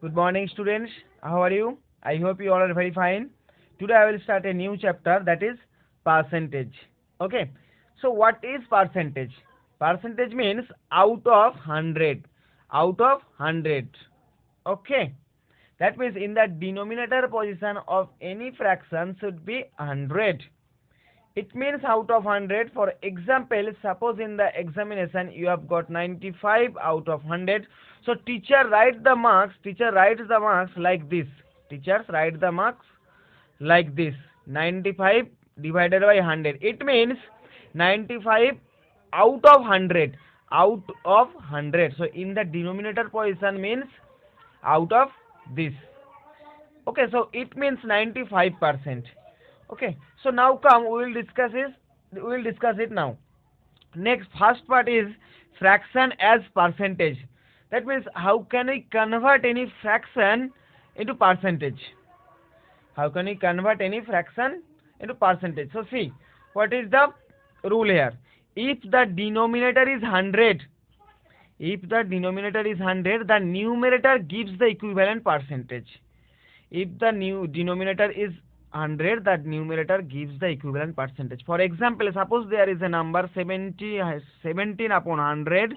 Good morning, students. How are you? I hope you all are very fine. Today I will start a new chapter, that is percentage. Okay. So what is percentage? Percentage means out of 100. Out of 100. Okay. That means in the denominator position of any fraction should be 100. It means out of 100. For example, suppose in the examination you have got 95 out of 100. So teacher writes the marks. Teacher writes the marks like this. Teachers write the marks like this. 95 divided by 100. It means 95 out of 100. Out of 100. So in the denominator position means out of this. Okay, so it means 95%. Okay, so now come, we will discuss it now. Next, first part is fraction as percentage. That means how can we convert any fraction into percentage? How can we convert any fraction into percentage? So see, what is the rule here? If the denominator is 100, the numerator gives the equivalent percentage. If the new denominator is 100, that numerator gives the equivalent percentage. For example, suppose there is a number 17 upon 100,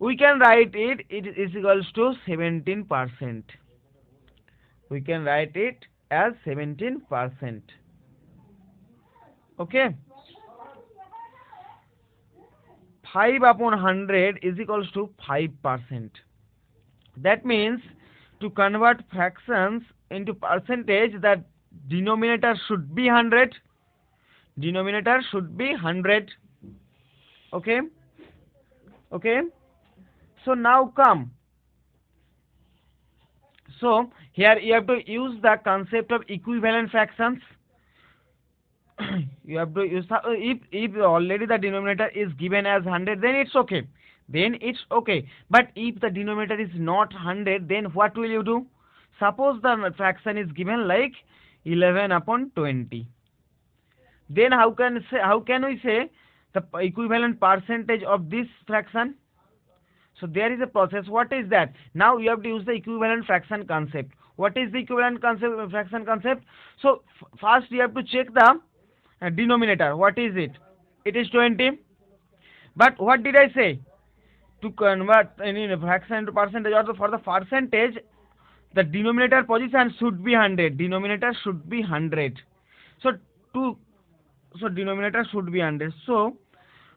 we can write it is equals to 17%. We can write it as 17%. Okay. 5 upon 100 is equals to 5%. That means to convert fractions into percentage, that denominator should be 100. Denominator should be 100. Okay. Okay. So now come. So here you have to use the concept of equivalent fractions. You have to use if already the denominator is given as 100, then it's okay. But if the denominator is not 100, then what will you do? Suppose the fraction is given like 11 upon 20. Then how can we say the equivalent percentage of this fraction? So there is a process. What is that? Now you have to use the equivalent fraction concept. What is the equivalent fraction concept? So first you have to check the denominator. What is it? It is 20. But what did I say? To convert any fraction into percentage, or for the percentage, the denominator position should be 100. Denominator should be 100. So denominator should be 100. So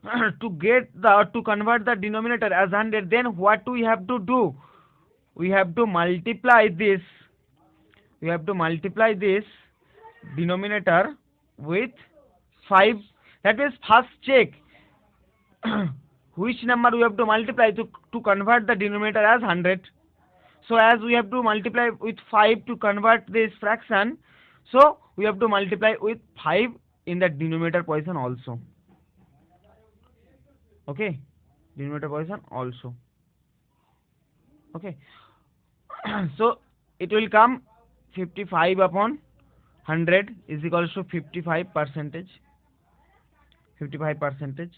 to convert the denominator as 100, then what we have to do? We have to multiply this. We have to multiply this denominator with 5. That means first check which number we have to multiply to convert the denominator as 100. So as we have to multiply with 5 to convert this fraction, so we have to multiply with 5 in the denominator position also. Okay, denominator position also. Okay. So it will come 55 upon 100 is equals to 55%. 55%.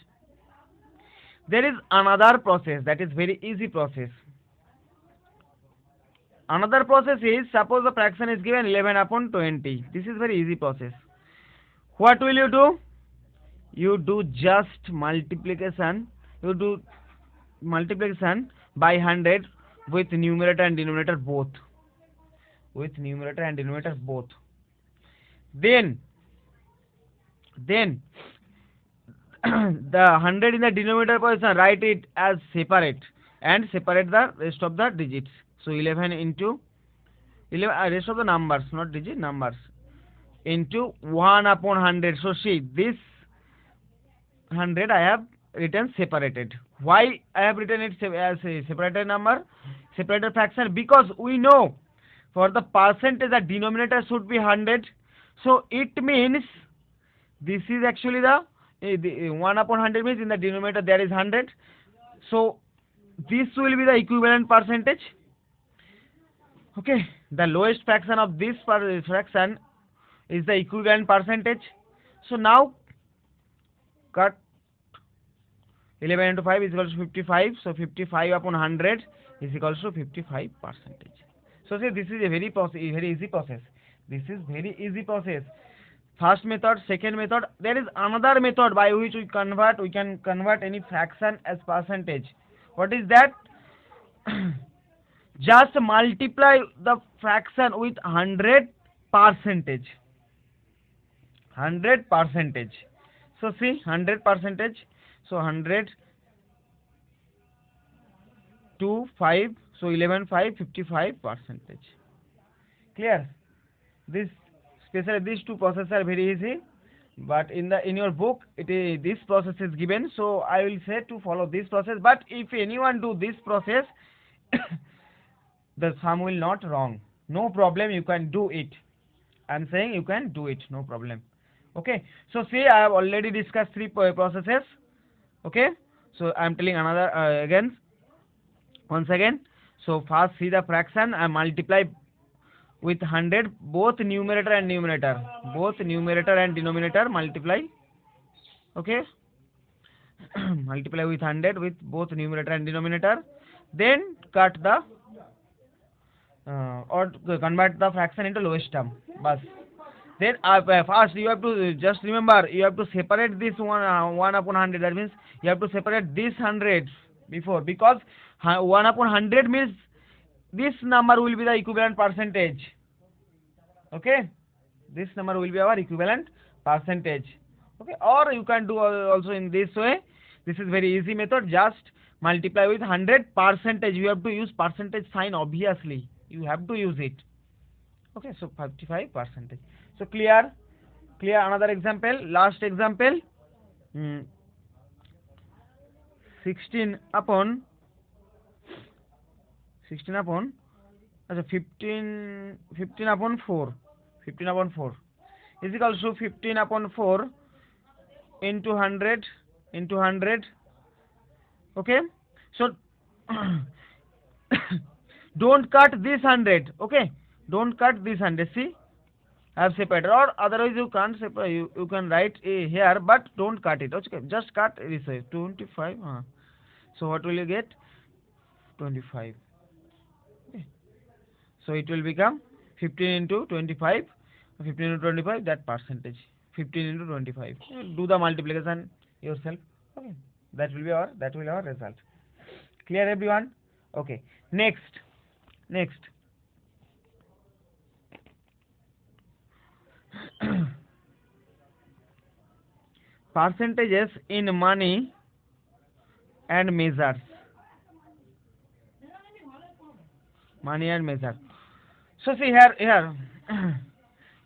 There is another process, that is very easy process. Another process is, suppose the fraction is given 11 upon 20. This is very easy process. What will you do? You do just multiplication. You do multiplication by 100 with numerator and denominator both. With numerator and denominator both. Then the 100 in the denominator position, write it as separate and separate the rest of the digits. So 11 into 11, rest of the numbers, not digit, numbers, into 1 upon 100. So see, this 100 I have written separated. Why I have written it as a separated number, separated fraction? Because we know for the percentage the denominator should be 100. So it means this is actually the 1 upon 100 means in the denominator there is 100. So this will be the equivalent percentage. Okay, the lowest fraction of this fraction is the equivalent percentage. So now cut 11 into 5 is equal to 55. So 55 upon 100 is equal to 55%. So see, this is a very easy process. This is very easy process. First method, second method. There is another method by which we can convert any fraction as percentage. What is that? Just multiply the fraction with 100 percentage. 100 percentage. So see, 100 percentage. So 100 to 5. So 11 5 55 percentage. Clear? This especially these two processes are very easy, but in your book this process is given, so I will say to follow this process. But if anyone do this process, the sum will not wrong. No problem, you can do it. I am saying you can do it, no problem. Okay, so see, I have already discussed three processes. Okay, so I am telling another again, once again. So first see the fraction, I multiply with 100 both numerator and denominator multiply. Okay, multiply with 100 with both numerator and denominator, then cut the or convert the fraction into lowest term. Bas. Then first you have to just remember, you have to separate this 1 upon 100. That means you have to separate this 100 before, because 1 upon 100 means this number will be the equivalent percentage. Okay, this number will be our equivalent percentage. Okay, or you can do also in this way. This is very easy method. Just multiply with 100 percentage. You have to use percentage sign, obviously. You have to use it. Okay, so 55 percentage. So clear? Clear? Another example. Last example. 16 upon 15 upon 4. 15 upon 4 is equal to 15 upon 4 into 100 into 100. Okay, so don't cut this 100. Okay, don't cut this 100. See, I have separated, or otherwise you can't separate. You can write here, but don't cut it. Okay, just cut this way. 25. So what will you get? 25. Okay. So it will become 15 into 25. 15 into 25, that percentage. 15 into 25. Do the multiplication yourself. Okay, that will be our result. Clear, everyone? Okay. Next. Percentages in money and measures. Money and measure. So see here.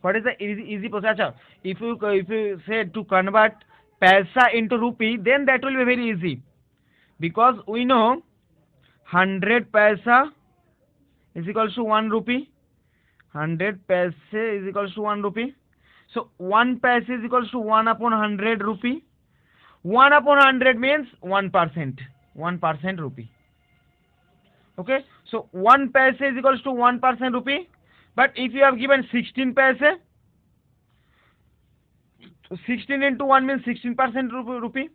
What is the easy process? If you say to convert paisa into rupee, then that will be very easy, because we know 100 paisa is equal to 1 rupee. 100 paise is equal to 1 rupee. So 1 paise is equal to 1 upon 100 rupee. 1 upon 100 means 1%. 1% rupee. Okay, so 1 paise is equal to 1% rupee. But if you have given 16 paise, so 16 into 1 means 16% rupee.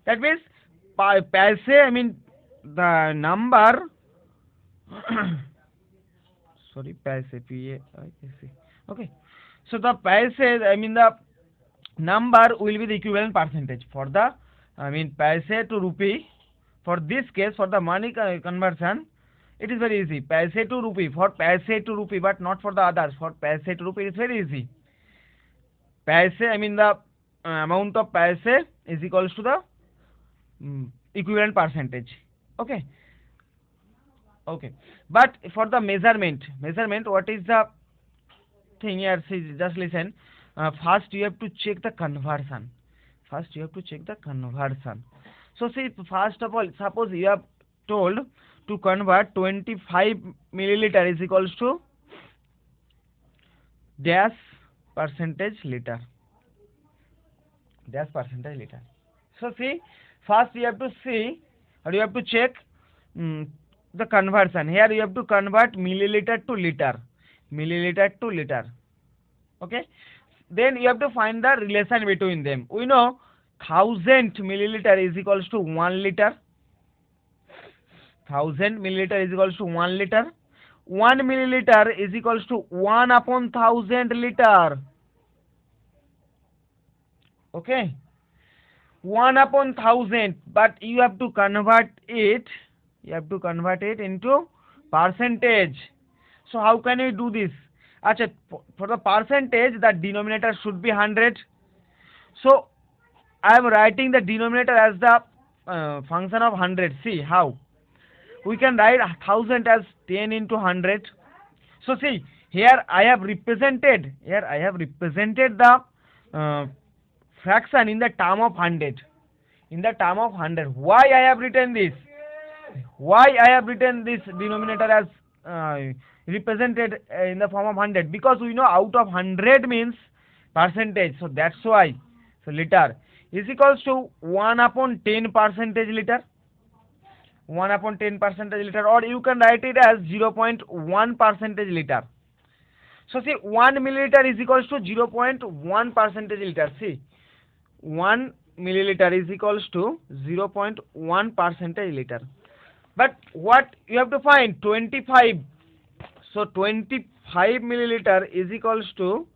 That means paise, I mean the number sorry, paise, P-A-I-S-E. Okay, so the paise, I mean the number will be the equivalent percentage for the, I mean paise to rupee. For this case, for the money conversion, it is very easy. Paise to rupee, for paise to rupee, but not for the others. For paise to rupee, it is very easy. Paise, I mean the amount of paise is equals to the equivalent percentage. Okay. But for the measurement, what is the thing here? See, just listen. First you have to check the conversion. So see, first of all, suppose you have told to convert 25 milliliter is equals to dash percentage liter. So see, first you have to see, or you have to check the conversion. Here you have to convert milliliter to liter. Okay, then you have to find the relation between them. We know 1000 milliliter is equals to 1 liter. 1000 milliliter is equals to 1 liter. 1 milliliter is equals to 1 upon 1000 liter. Okay, 1 upon 1000, but you have to convert it. You have to convert it into percentage. So how can we do this? Acha, for the percentage, the denominator should be 100. So I am writing the denominator as the function of 100. See how we can write 1000 as 10 into 100. So see, here I have represented the fraction in the term of 100. In the term of 100. Why I have written this? Why I have written this denominator as represented in the form of 100? Because we know out of 100 means percentage. So that's why. So liter is equals to 1 upon 10 percentage liter. 1 upon 10 percentage liter, or you can write it as 0.1 percentage liter. So see, 1 milliliter is equals to 0.1 percentage liter. See, 1 milliliter is equals to 0.1 percentage liter. But what you have to find? 25. So 25 milliliter is equals to,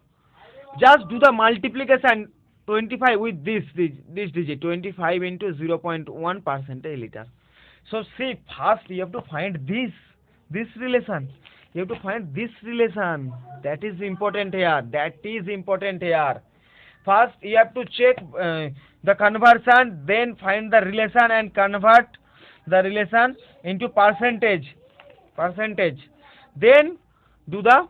just do the multiplication 25 with this digit, 25 into 0.1 percentage liter. So see, first you have to find this relation. You have to find this relation. That is important here. First you have to check the conversion, then find the relation and convert the relation into percentage. Then do the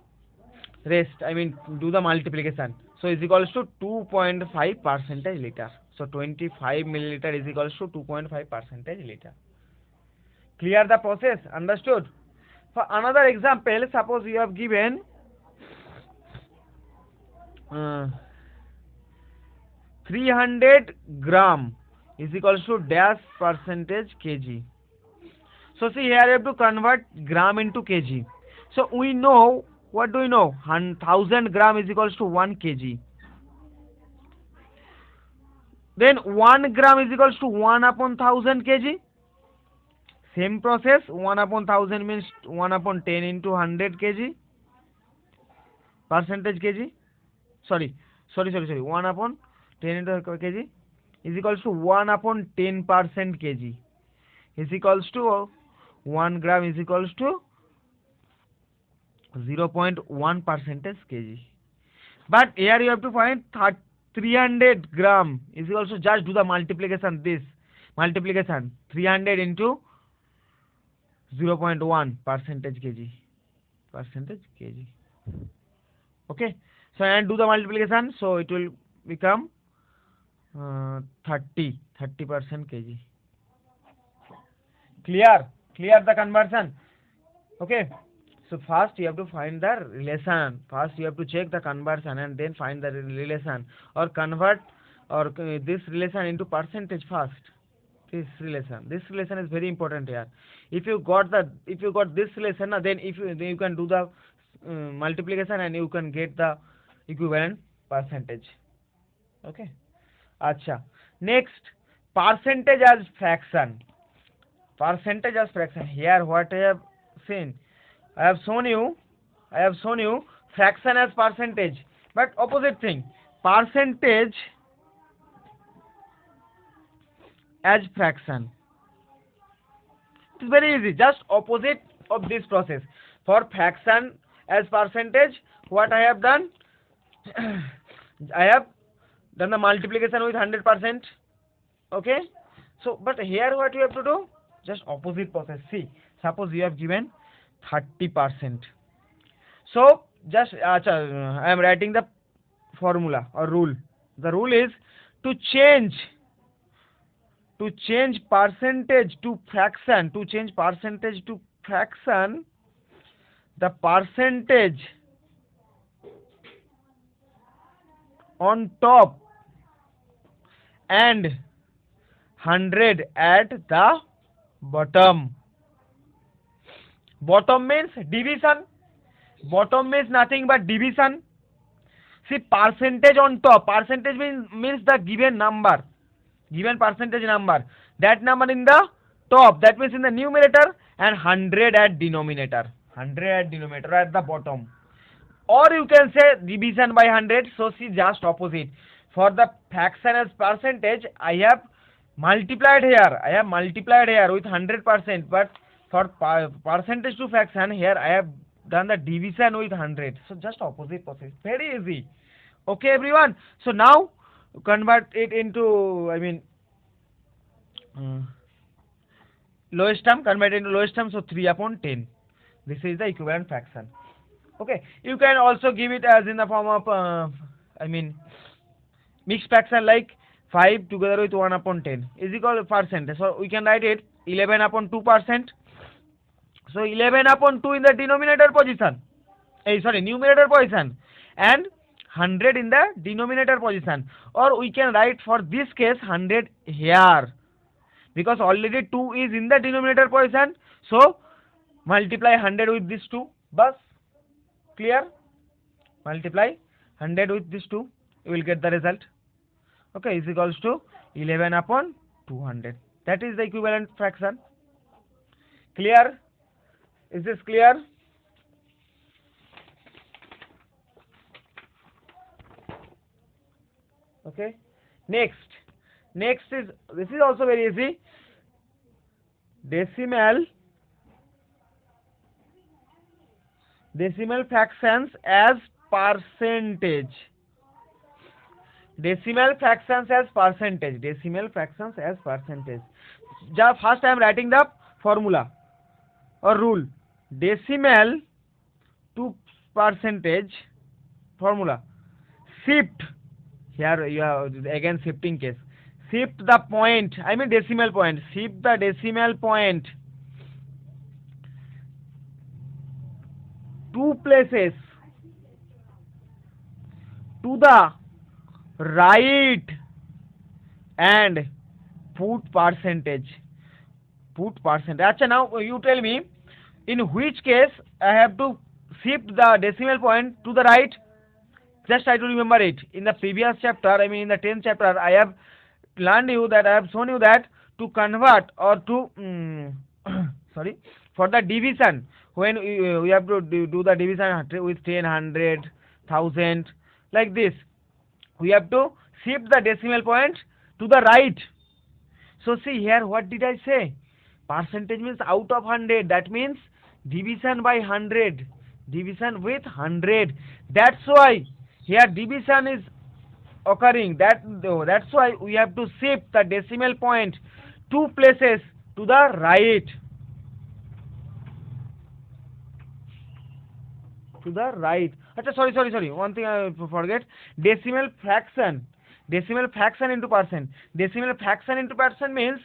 rest. I mean, do the multiplication. So is equals to 2.5 percentage liter. So 25 milliliter is equals to 2.5 percentage liter. Clear the process? Understood? For another example, suppose you have given 300 gram is equals to dash percentage kg. So see, here you have to convert gram into kg. So we know, what do we know? 1000 gram is equals to 1 kg. Then 1 gram is equals to 1 upon 1000 kg. Same process, 1 upon 1000 means 1 upon 10 into 100 kg. Percentage kg. Sorry. 1 upon 10 into kg is equals to 1 upon 10% kg. Is equals to 1 gram is equals to 0.1 percentage kg. But here you have to find 300 gram is equals to, just do the multiplication, 300 into 0.1 percentage kg. Okay, so and do the multiplication, so it will become 30% kg. Clear the conversion? Okay, so first you have to find the relation. First you have to check the conversion and then find the relation, or convert or this relation into percentage first. This relation is very important here. If you got this relation, then you can do the multiplication and you can get the equivalent percentage. Okay. Acha. Next, percentage as fraction. Here what I have seen, I have shown you fraction as percentage, but opposite thing, percentage as fraction. It is very easy, just opposite of this process. For fraction as percentage, what I have done, I have done the multiplication with 100%. Okay, so but here what you have to do, just opposite process. See, suppose you have given 30%. So just I am writing the formula or rule. The rule is to change percentage to fraction. The percentage on top and 100 at the bottom. Bottom means division. Bottom means nothing but division. See, percentage on top. Percentage means the given number. Given percentage number. That number in the top. That means in the numerator, and 100 at denominator. 100 at denominator at the bottom, or you can say division by 100. So see, just opposite. For the fraction as percentage, I have multiplied here with 100%, but for percentage to fraction, here I have done the division with 100. So just opposite process, very easy. Okay everyone, so now convert it into, lowest term, convert it into lowest term. So 3 upon 10, this is the equivalent fraction. Okay, you can also give it as in the form of mixed fraction, like 5 together with 1 upon 10 is equal to percent. So we can write it 11 upon 2%. So 11 upon 2 in the denominator position, numerator position, and 100 in the denominator position. Or we can write for this case 100 here, because already 2 is in the denominator position. So multiply 100 with this 2, bus, clear? Multiply 100 with this 2, you will get the result. Okay, is equals to 11 upon 200. That is the equivalent fraction. Clear? Is this clear? Okay. Next is, this is also very easy. Decimal fractions as percentage. Decimal fractions as percentage. Just first I am writing the formula or rule. Decimal to percentage formula. Shift. Here you have again shifting case. Shift the point, decimal point. Shift the decimal point 2 places to the right and put percentage. Achha, now you tell me, in which case I have to shift the decimal point to the right. Just try to remember it. In the previous chapter, in the 10th chapter, I have shown you that to convert or to for the division, when we have to do the division with 10, 100, 1000, like this, we have to shift the decimal point to the right. So see here, what did I say? Percentage means out of 100. That means division by 100. Division with 100. That's why here division is occurring. That's why we have to shift the decimal point 2 places to the right. Achha, sorry. One thing I forget. Decimal fraction into percent. Decimal fraction into percent means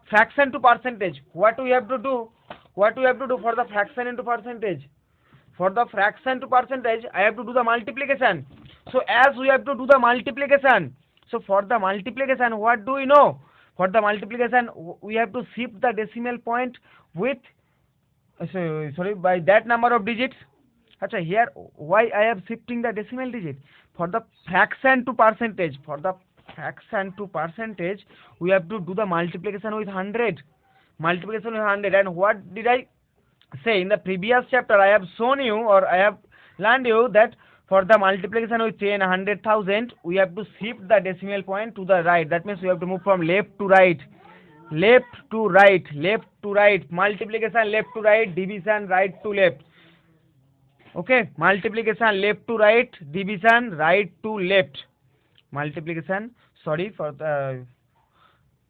fraction to percentage. What we have to do for the fraction into percentage? For the fraction to percentage, I have to do the multiplication. So as we have to do the multiplication, so for the multiplication, what do we know? For the multiplication, we have to shift the decimal point with by that number of digits. Achha, here why I am shifting the decimal digit? For the fraction to percentage. We have to do the multiplication with 100. And what did I say? In the previous chapter, I have shown you, or I have learned you, that for the multiplication with 10, 100,000, we have to shift the decimal point to the right. That means we have to move from left to right. Multiplication left to right, division right to left. Okay, multiplication left to right, division right to left. Multiplication, sorry for the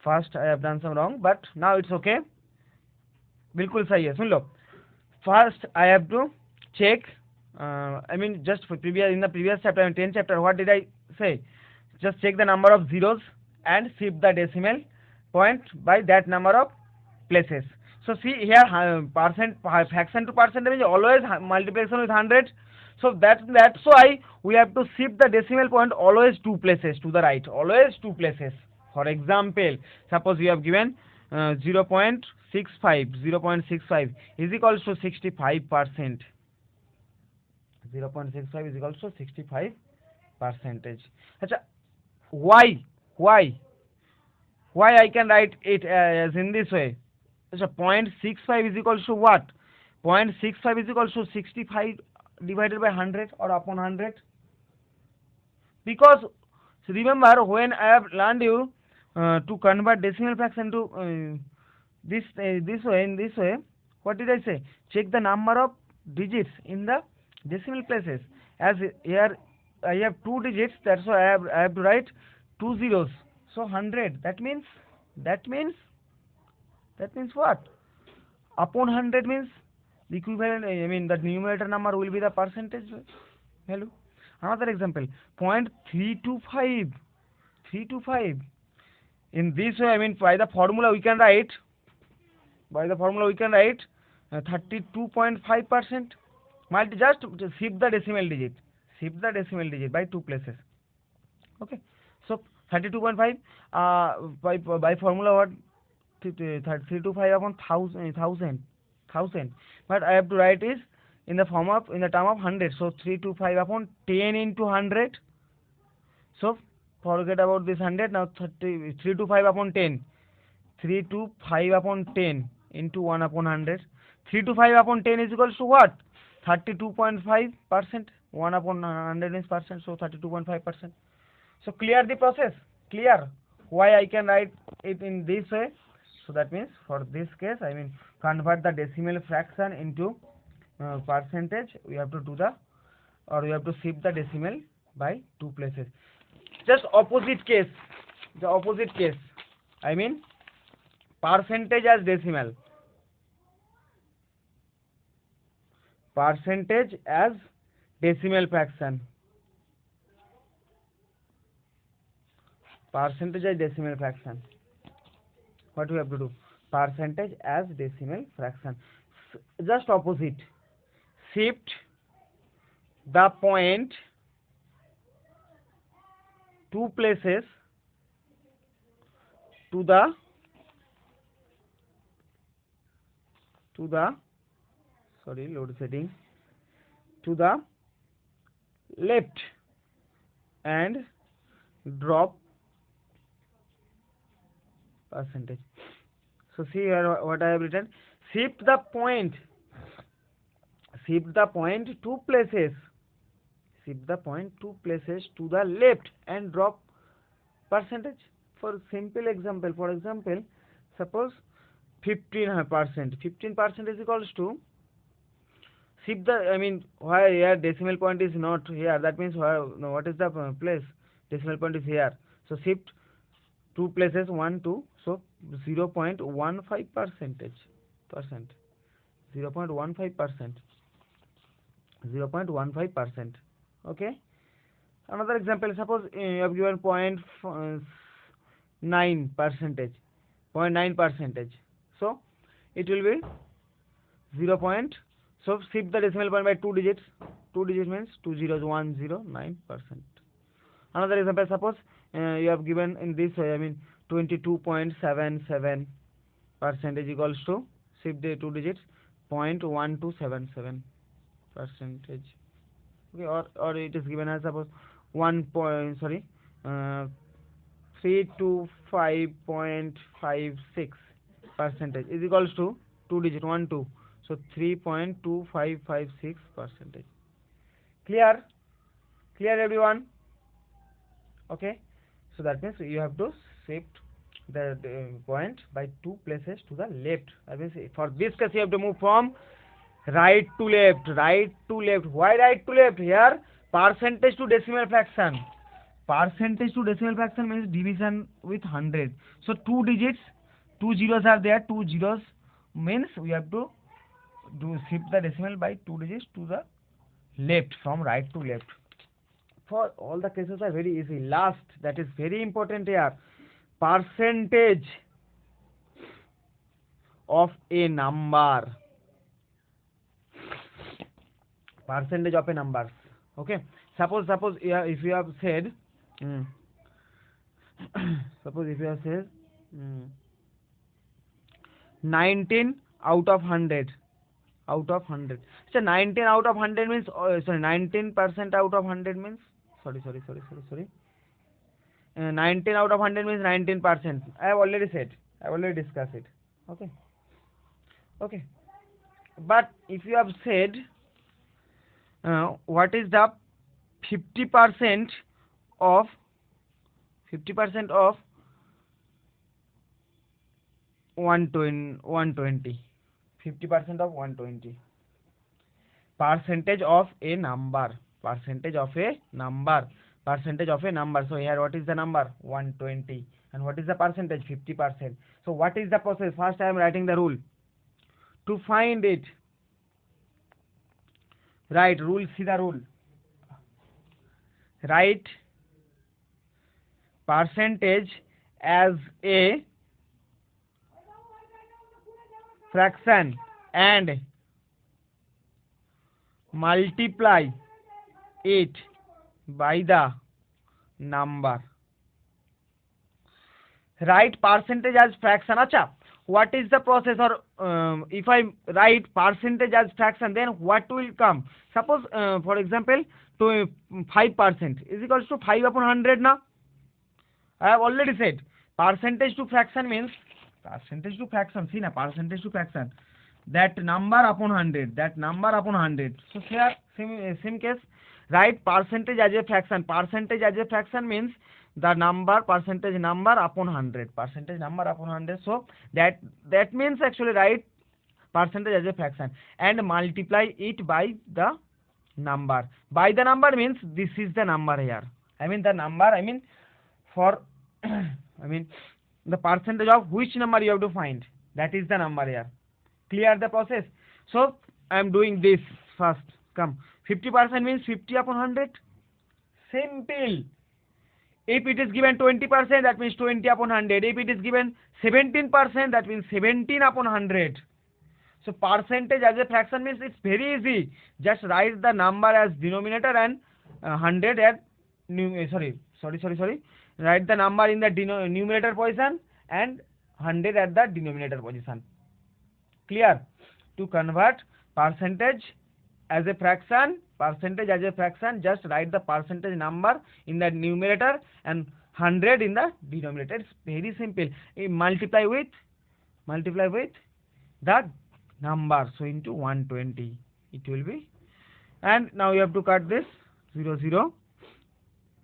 first I have done some wrong, but now it's okay. बिल्कुल सही है, सुन लो. First I have to check, just for in the previous chapter, 10th chapter, what did I say? Just check the number of zeros and shift the decimal point by that number of places. So see here, fraction to percent means always multiplication with 100. So that's why we have to shift the decimal point always 2 places to the right. Always 2 places. For example, suppose you have given 0.65 is equals to 65%. 0.65 is equals to 65%. Achha, why I can write it as in this way? So 0.65 is equals to what? 0.65 is equals to 65 divided by 100 or upon 100. Because so remember, when I have learned you to convert decimal fraction to this way, in this way, what did I say? Check the number of digits in the decimal places. As here I have two digits, that's why I have to write two zeros. So 100. That means what? Upon 100 means the equivalent. I mean the numerator number will be the percentage value. Another example, 0.325. 325. In this way, I mean by the formula we can write 32.5%. Just shift the decimal digit. Shift the decimal digit by two places. Okay. So 32.5 by formula what? 325 upon 1000. But I have to write is in the term of 100. So 325 upon 10 into 100. So forget about this 100. Now 325 upon 10. 325 upon 10 into 1 upon 100. 325 upon 10 is equals to what? 32.5%. 1 upon 100 is percent. So 32.5%. So clear the process? Clear? Why I can write it in this way? So that means for this case, I mean convert the decimal fraction into percentage. We have to do we have to shift the decimal by two places. Just opposite case. The opposite case. I mean percentage as decimal. Percentage as decimal fraction. Percentage as decimal fraction. What we have to do? Percentage as decimal fraction. Just opposite. Shift the point two places to the load setting to the left and drop percentage. So see here what I have written. Shift the point two places. Shift the point two places to the left and drop percentage. For simple example, for example, suppose 15%. 15% is equals to shift the, I mean why here decimal point is not here, that means what is the place? Decimal point is here. So shift two places 1 2, so 0.15%. 0.15%. Okay. Another example, suppose you have given 0.9%. So it will be 0. So shift the decimal point by two digits. Two digits means 2 zeros 109%. Another example, suppose you have given in this way, I mean 22.77% is equals to, shift the two digits 0.1277%. Okay, or it is given as suppose 325.56% is equals to two digit 1 2, so 3.2556%. Clear everyone? Okay, so that means you have to shift the point by two places to the left. That means for this case you have to move from right to left. Why right to left? Here percentage to decimal fraction. Percentage to decimal fraction means division with 100. So two digits, two zeros are there. Two zeros means we have to shift the decimal by two digits to the left, from right to left. For all the cases are very easy. Last, that is very important here, percentage of a number. Percentage of a number. Okay. Suppose if you have said suppose if you have said 19 out of 100. So 19 out of 100 means 19% out of 100 means 19 out of 100 means 19%. I have already said. I have already discussed it. Okay. but if you have said what is the 50% of 50% of 120, 50% of 120, percentage of a number, percentage of a number, percentage of a number. So here what is the number? 120. And what is the percentage? 50%. So what is the process? First I am writing the rule to find it. Right, rule, see the rule. Write percentage as a fraction and multiply it by the number. Write percentage as fraction. Acha, what is the process? Or if I write percentage as fraction, then what will come? Suppose for example to 5% is equals to 5 upon 100 na. I have already said percentage to fraction means percentage to fraction. See na, percentage to fraction, that number upon 100, that number upon 100. So here same case, write percentage as a fraction. Percentage as a fraction means the number, percentage number upon 100, percentage number upon 100. So that means actually write percentage as a fraction and multiply it by the number. By the number means this is the number here. I mean the number, I mean for I mean the percentage of which number you have to find, that is the number here. Clear the process? So I am doing this first. Come, 50% means 50 upon 100. Simple. If it is given 20%, that means 20 upon 100. If it is given 17%, that means 17 upon 100. So percentage as a fraction means it's very easy. Just write the number as denominator and 100 at write the number in the numerator position and 100 at the denominator position. Clear? To convert percentage as a fraction, just write the percentage number in the numerator and 100 in the denominator. It's very simple. Multiply with the number, so into 120 it will be. And now you have to cut this 0 0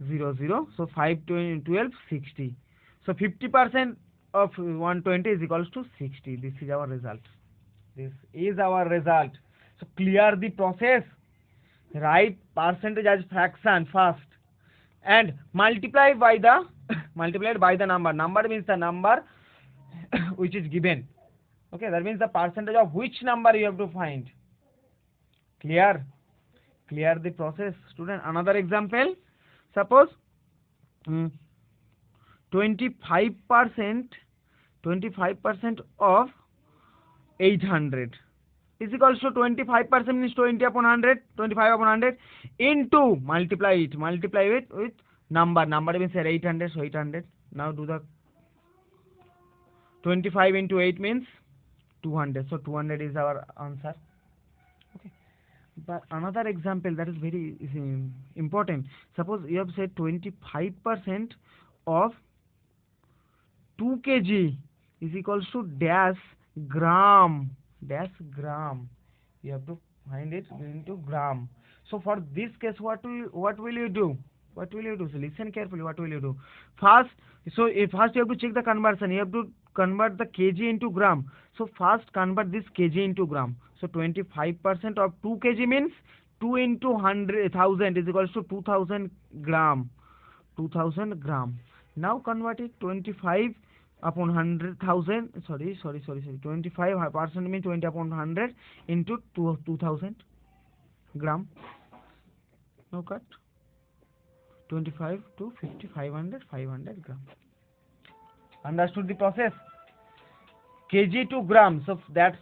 0 0. So 5 12 60. So 50% of 120 is equals to 60. This is our result. This is our result. So clear the process. Write percentage as fraction first and multiply by the multiplied by the number. Number means the number which is given. Okay, that means the percentage of which number you have to find. Clear? Clear the process, student. Another example. Suppose 25% of 800 is equals to 25% means 20 upon 100, 25 upon 100 into multiply it with number. Number means 800, so 800. Now do the 25 into 8 means 200, so 200 is our answer. Okay. But another example that is very important. Suppose you have said 25% of 2 kg is equals to dash gram. You have to find it into gram. So for this case, what will you do? So listen carefully. What will you do? First you have to check the conversion. You have to convert the kg into gram. So first convert this kg into gram. So 25% of 2 kg means 2 into 100,000 is equals to 2000 gram. 2000 gram. Now convert it 25 upon 100,000. Sorry. 25% means 20 upon 100 into 2000 gram. Now cut 25 to 50, 500 gram. Understood the process? Kg to gram. So that's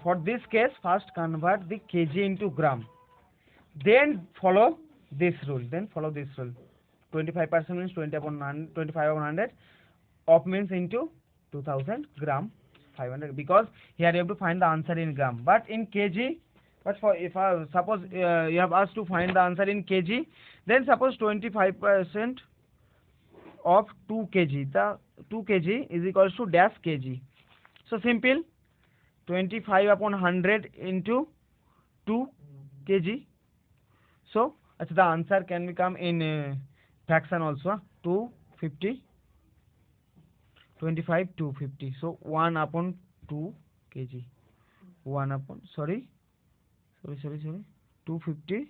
for this case, first convert the kg into gram. Then follow this rule. 25% means 20 upon 100, 25 upon 100. Of means into 2000 gram, 500. Because here you have to find the answer in gram. But in kg, suppose you have asked to find the answer in kg, then suppose 25% of 2 kg. The 2 kg is equals to dash kg. So simple. 25 upon 100 into 2 kg. So the answer can become in fraction also, 250, 25 250. So 1 upon 2 kg, 1 upon sorry 250,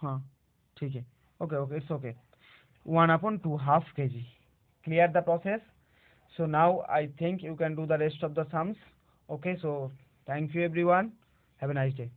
हाँ ठीक है, okay it's okay, 1 upon 2 half kg. Clear the process? So now I think you can do the rest of the sums. Okay, so thank you everyone, have a nice day.